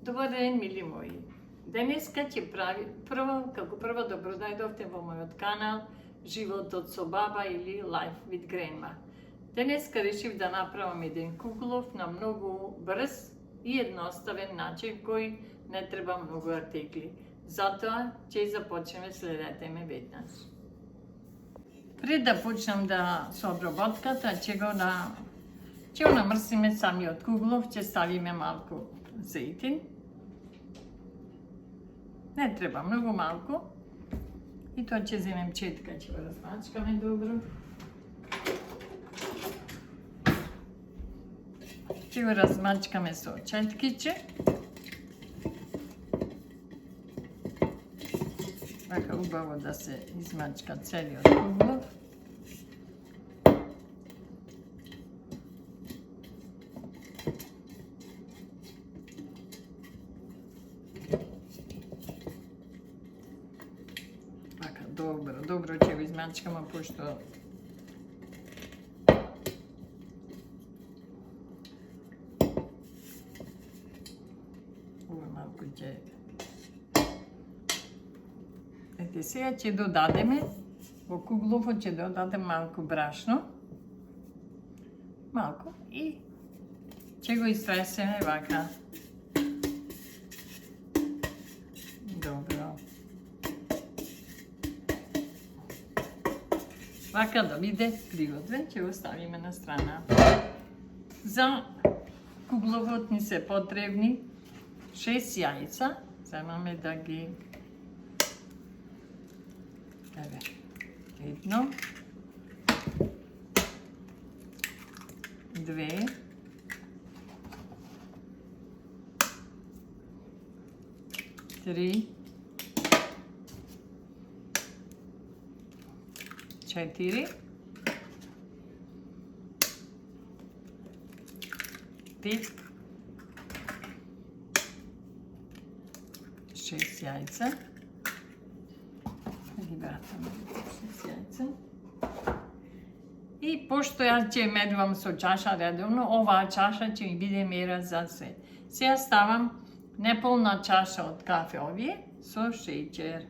Добар ден, мили мои. Денеска ќе прави како прво добродајдовте во мојот канал Животот со баба или Life with Grandma. Денеска решив да направам еден куклов на многу брз и едноставен начин кој не треба многу артикли. Затоа ќе започнеме, следете ме веднаш. Пред да почнам со обработката, ќе го намрсиме самиот куглов, ќе ставиме малку зејтин. Не треба многу малку. И тоа ќе земем четка, ќе го размачкаме добро. Ќе го размачкаме со четкиче. Вака убаво да се измачка целиот куглов. Вака добро ќе го измачкаме, пошто малку ќе... Ете, сега ќе додадеме, во кугловот ќе додадеме малку брашно, малку, и ќе го истресеме вака. Добро. Вака да биде приготвен, ќе го ставиме на страна. За кугловот ни се потребни 6 јајца, земаме да ги... Еве, едно, 2, 3, 4, 5, 6 јајца. Ги вратаме 6 јајца. И пошто јас ќе мерувам со чаша редовно, оваа чаша ќе ми биде мера за све. Сега ставам неполна чаша од кафе овие со шеќер.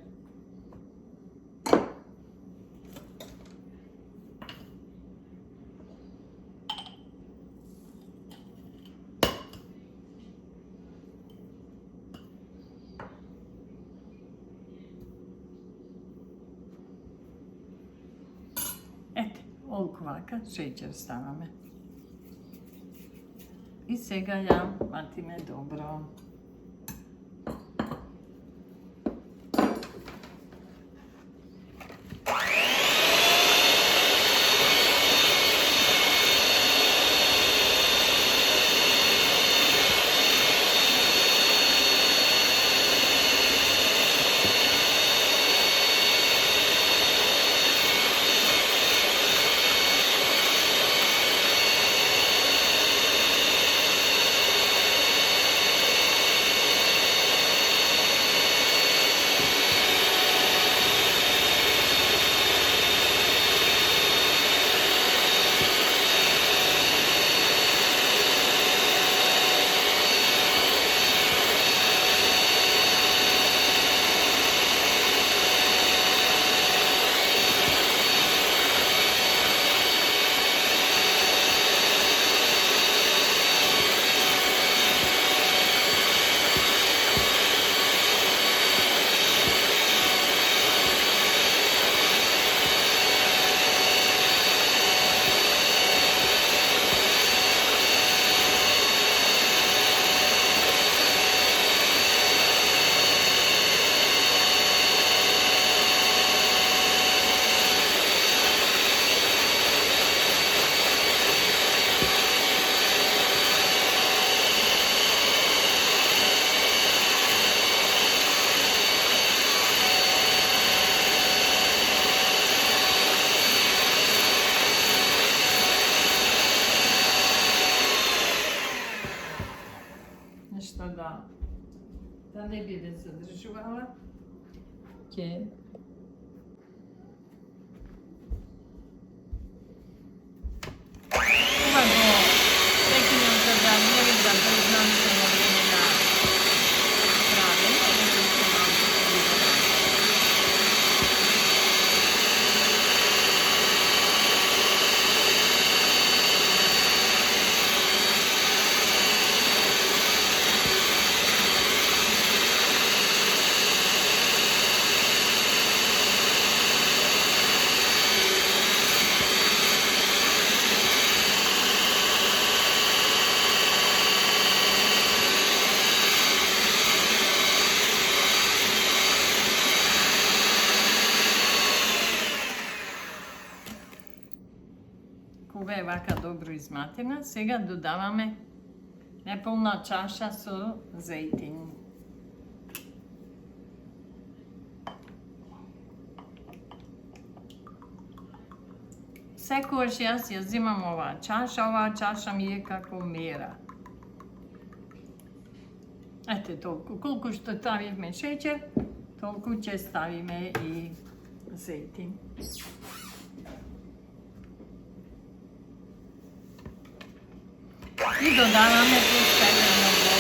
Ете, олку вака шеќер ставаме. И сега ја ватиме добро. Да не биде задржувала, ќе ова го прекинем за да не ви да знам што на време на вака добро изматена. Сега додаваме неполна чаша со зејтин. Секогаш јас ја земам оваа чаша ми е како мера. Ете толку, колку што ставивме шеќер, толку ќе ставиме и зејтин. И додаваме постепено вода.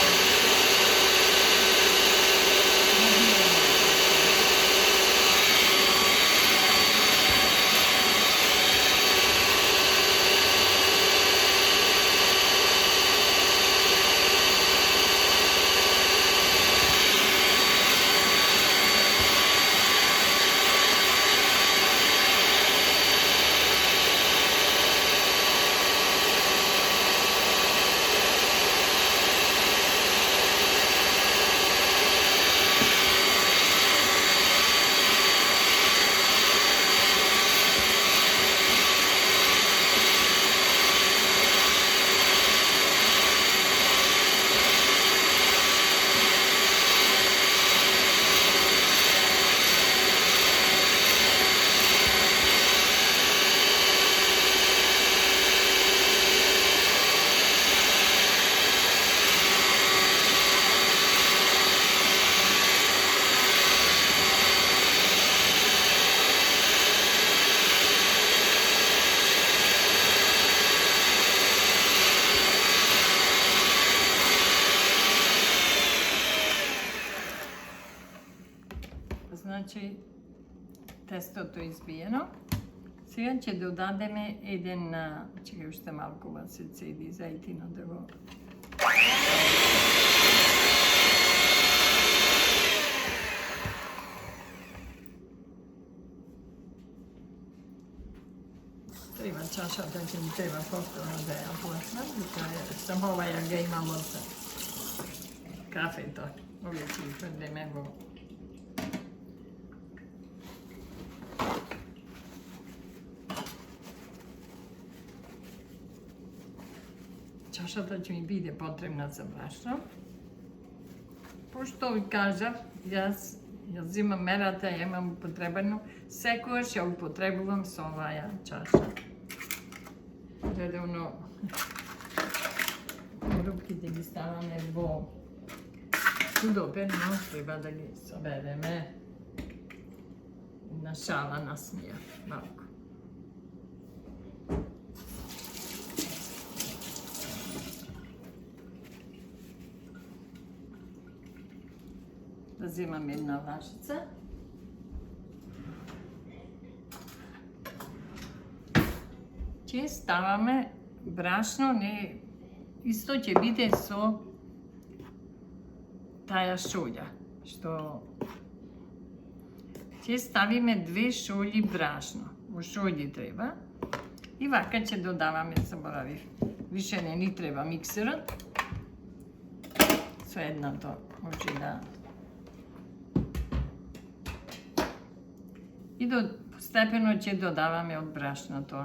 Значи, тестото избиено. Сега ќе додадеме еден, чекај уште малку да се цеди зејтинот да го... Треба чашата, ќе ми треба повторно да ја плашнам, само ова ја га имам од кафето. Овие ќе ги прдеме во... Чашата ќе ми биде потребна за брашно. Пошто ви кажав, јас ја земам мерата, ја имам употребено, секогаш ја употребувам со оваа чаша. Редовно рупките ги ставаме во судопер, но треба да ги собереме на шала насмија малку. Да земам една лажица. Ќе ставаме брашно, не исто ќе биде со таја шолја, што ќе ставиме 2 шолји брашно. Во шолји треба. И вака ќе додаваме, заборавив, више не ни треба миксерот. Со едното може да... И постепено ќе додаваме од брашното.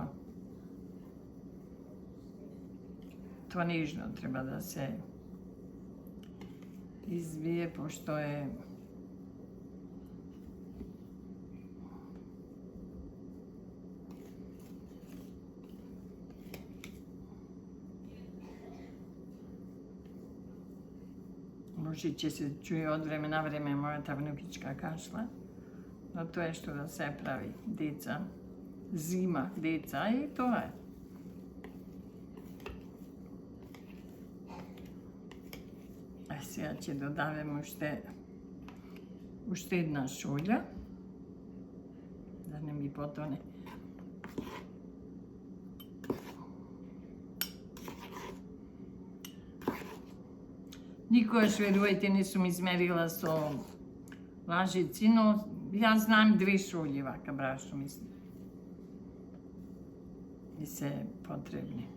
Тоа нежно треба да се избие, пошто е... Може ќе се чуе од време на време мојата внукичка кашла. Но тоа е што да се прави, деца, зима деца и тоа е. А сега ќе додаваме уште една шолја, да не ми потоне. Никогаш, верувајте, не сум измерила со лажици, но јас знам 2 шолји вака брашно, мислам. И се потребни.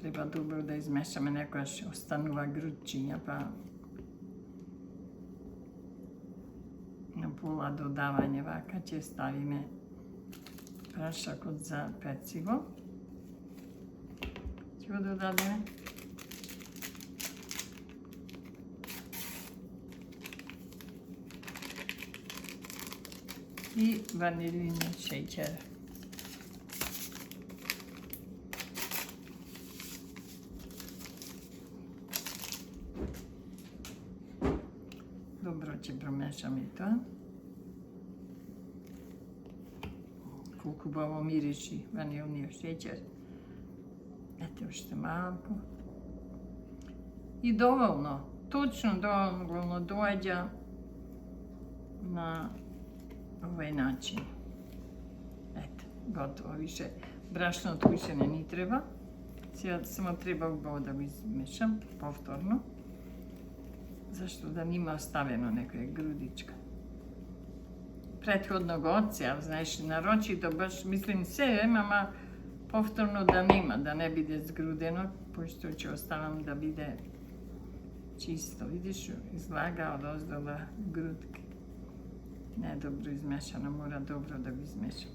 Треба добро да измешаме, некојаш останува грудчиња, па пола додавање, вака ќе ставиме прашакот за пециво. Ќе го додадеме. И ванилин шеќер. Добро ќе промешаме и тоа. Колку убаво мириши ванилниот шеќер. Ете уште малку. И доволно, точно доволно доаѓа на овој начин. Ете, готово, више брашното више не ни треба. Сега само треба убаво да го измешам повторно. Зашто да нима оставено некоја грудичка. Претходно го отсеав, знаеш, нарочито баш, мислим се, ама повторно да нема, да не биде згрудено, пошто ќе оставам да биде чисто. Видиш, излага од оздола грудки. Не е добро измешано, мора добро да го измешам.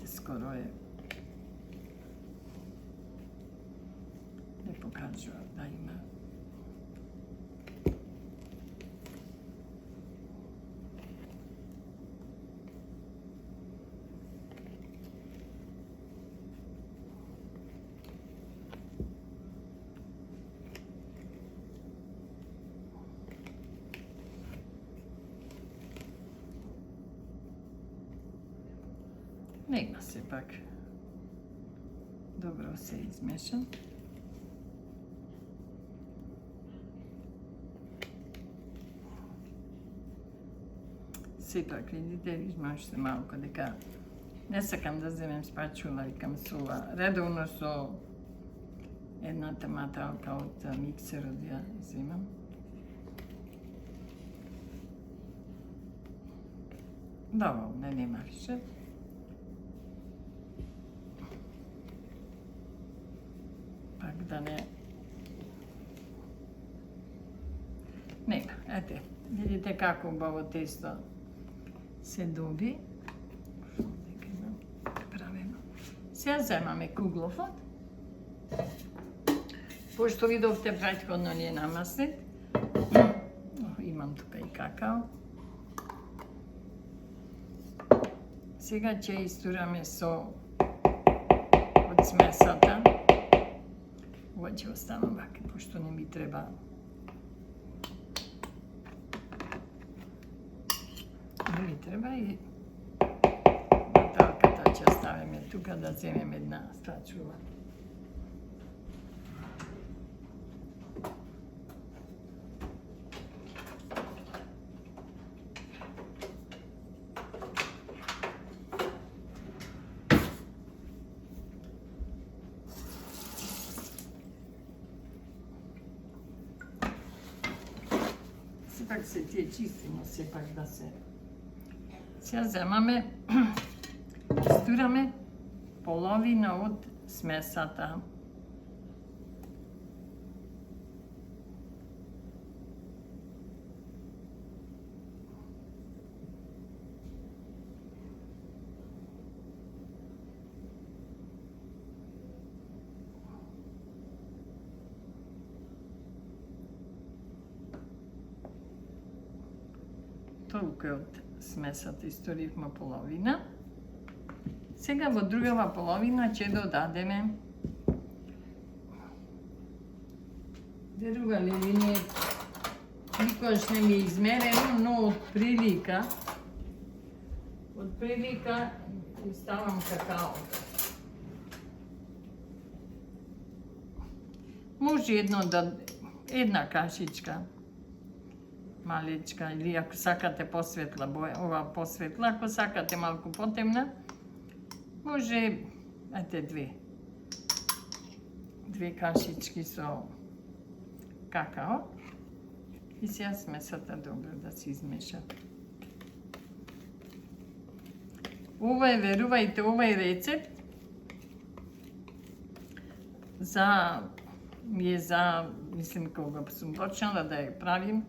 Скоро е. Не покажува да има. Нема сепак добро се измеша. Сепак, видите, има уште малку дека не сакам да земем спачула, викам сува. Редовно со едната маталка од миксерот ја земам. Доволно, нема више. Да не... Нема, ете, видите како убаво тесто се доби. Дека имам правено. Сега земаме куглофот. Пошто видовте претходно ни е намаснет. Имам тука и какао. Сега ќе истураме со од смесата. Ова ќе оставам вака, пошто не ми треба. Не ми треба и баталката ќе оставиме тука да земем една спачула. Сепак се тие чисти, но сепак да се... Сега земаме, стураме половина од смесата. Толку од смесата историвме половина. Сега во другава половина ќе додадеме верували ли не, никош не ми е измерено, но од прилика ставам какаото. Може една кашичка малечка, или ако сакате посветла боја, ова посветла, ако сакате малку потемна, може ете две кашички со какао и сега смесата добро да се измеша. Ова е, верувајте, овај рецепт мислим кога сум почнала да ја правим,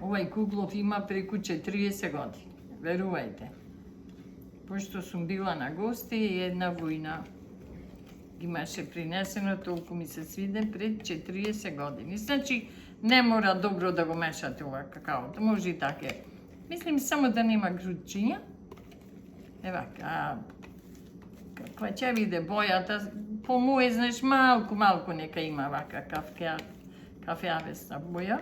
овај куглов има преку 40 години, верувајте. Пошто сум била на гости и една војна имаше принесено, толку ми се свиде пред 40 години. Значи, не мора добро да го мешате ова какаото, може и така. Мислим само да нема грудчиња. Ева, каква ќе виде бојата, по моје, знаеш, малку нека има вака кафеавеста боја.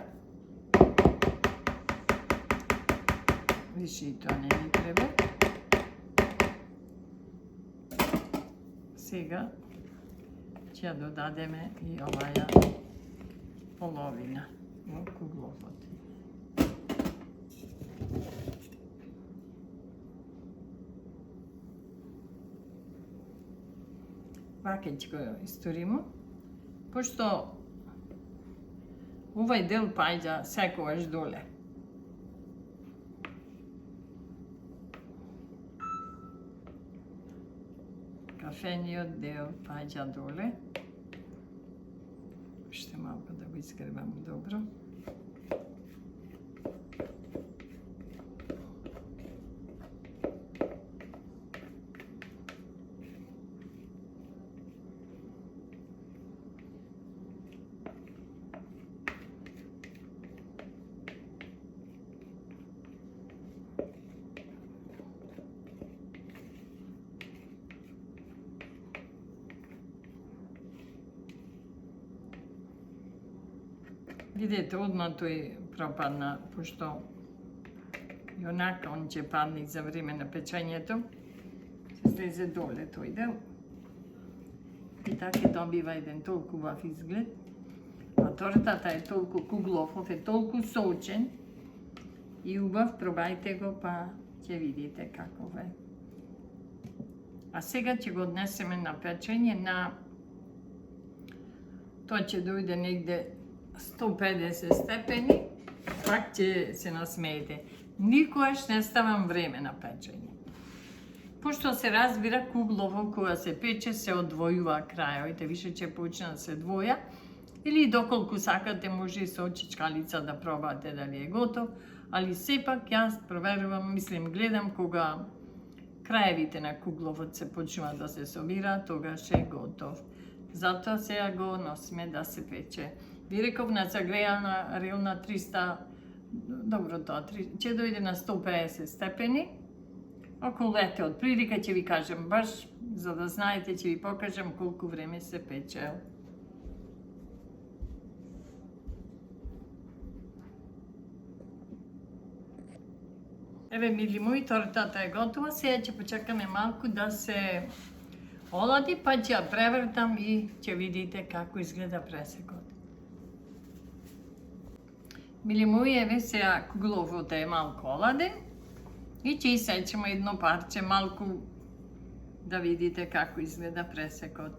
Виши и тоа не ни треба. Сега ќе ја додадеме и оваја половина во кугловот. Вака ќе го историмо, пошто овај дел паѓа секогаш доле. Кафениот дел паѓа доле. Уште малку да го изгребам добро. Видете, одма тој пропадна, пошто и онака он ќе падне за време на печењето. Се слезе доле тој дел. И така добива еден толку убав изглед. А тортата е толку куглов, е толку сочен и убав, пробајте го, па ќе видите каков е. А сега ќе го однесеме на печење на... Тоа ќе дојде негде 150 степени, пак ќе се насмеете. Никогаш не ставам време на печење. Пошто се разбира, куглово кога се пече се одвојува крајовите, више ќе почне да се двоја, или доколку сакате може и со чичкалица да пробате дали е готов, али сепак јас проверувам, мислим, гледам кога краевите на кугловот се почнува да се собира, тогаш е готов. Затоа сега го носиме да се пече. Ви реков на загрејана релна 300, добро тоа, ќе дојде на 150 степени. Околу лето, од прилика ќе ви кажам, баш за да знаете, ќе ви покажам колку време се пече. Еве, мили мои, тортата е готова, сега ќе почекаме малку да се олади, па ќе ја превртам и ќе видите како изгледа пресекот. Мили мои, еве сега кугловот е малку оладен и ќе исечеме едно парче малку да видите како изгледа пресекот.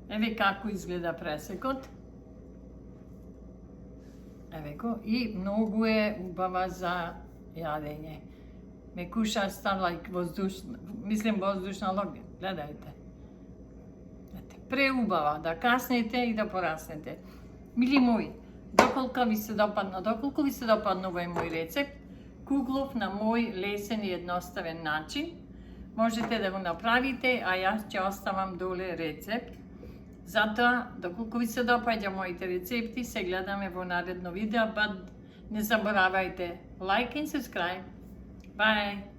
Еве како изгледа пресекот. Еве го, и многу е убава за јадење. Мекуша старлайк воздушна, мислим воздушна логија, гледајте. Преубава да каснете и да пораснете. Мили мои, доколку ви се допадна овој мој рецепт, куглов на мој лесен и едноставен начин, можете да го направите, а јас ќе оставам доле рецепт. Затоа, доколку ви се допаѓа моите рецепти, се гледаме во наредно видео, па не заборавајте, like and subscribe. Bye!